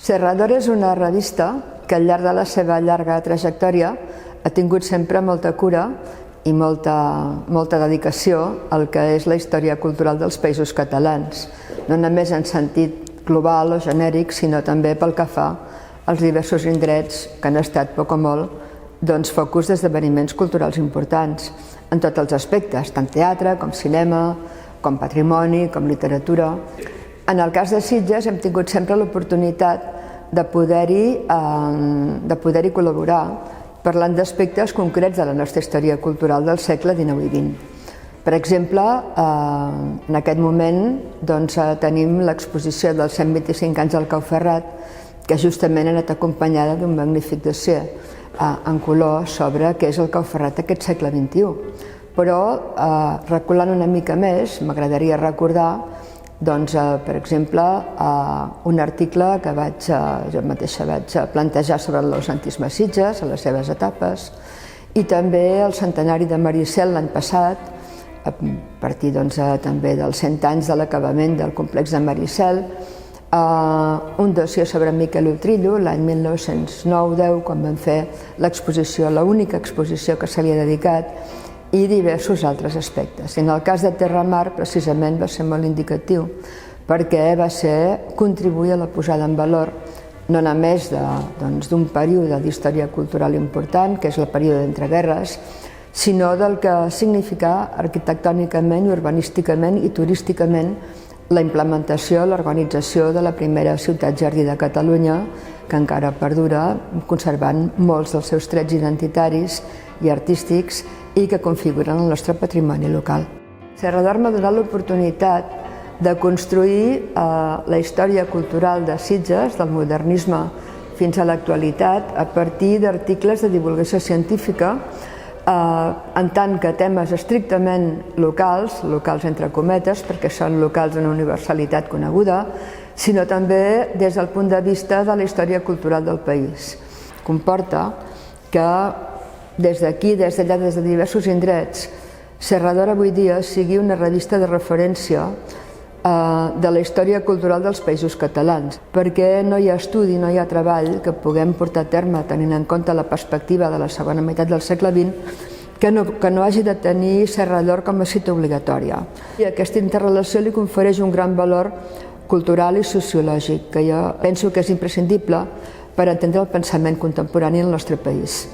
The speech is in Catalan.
Serrador és una revista que al llarg de la seva llarga trajectòria ha tingut sempre molta cura i molta dedicació al que és la història cultural dels Països Catalans, no només en sentit global o genèric, sinó també pel que fa als diversos indrets que han estat poc o molt focus d'esdeveniments culturals importants en tots els aspectes, tant teatre com cinema, com patrimoni, com literatura. En el cas de Sitges hem tingut sempre l'oportunitat de poder-hi col·laborar parlant d'aspectes concrets de la nostra història cultural del segle XIX i XX. Per exemple, en aquest moment tenim l'exposició dels 125 anys del Cau Ferrat, que justament ha anat acompanyada d'un magnífic dossier en color sobre què és el Cau Ferrat d'aquest segle XXI. Però, reculant una mica més, m'agradaria recordar, per exemple, un article que jo mateixa vaig plantejar sobre l'ausentisme a Sitges, a les seves etapes, i també el centenari de Maricel l'any passat, a partir també dels 100 anys de l'acabament del complex de Maricel, un dossier sobre Miquel Utrillo, l'any 1909-10, quan vam fer l'exposició, l'única exposició que se li ha dedicat, i diversos altres aspectes. En el cas de Terramar, precisament, va ser molt indicatiu, perquè va ser contribuir a la posada en valor no només d'un període d'història cultural important, que és el període d'entreguerres, sinó del que significà arquitectònicament, urbanísticament i turísticament la implementació, l'organització de la primera ciutat-jardí de Catalunya, que encara perdura, conservant molts dels seus trets identitaris i artístics i que configuren el nostre patrimoni local. Serrador m'ha donat l'oportunitat de construir la història cultural de Sitges, del modernisme fins a l'actualitat, a partir d'articles de divulgació científica, en tant que temes estrictament locals entre cometes, perquè són locals d'una universalitat coneguda, sinó també des del punt de vista de la història cultural del país. Comporta que des d'aquí, des d'allà, des de diversos indrets, Serrador avui dia sigui una revista de referència de la història cultural dels Països Catalans, perquè no hi ha estudi, no hi ha treball que puguem portar a terme tenint en compte la perspectiva de la segona meitat del segle XX que no hagi de tenir Serrador com a cita obligatòria. I aquesta interrelació li confereix un gran valor cultural i sociològic, que jo penso que és imprescindible per entendre el pensament contemporani al nostre país.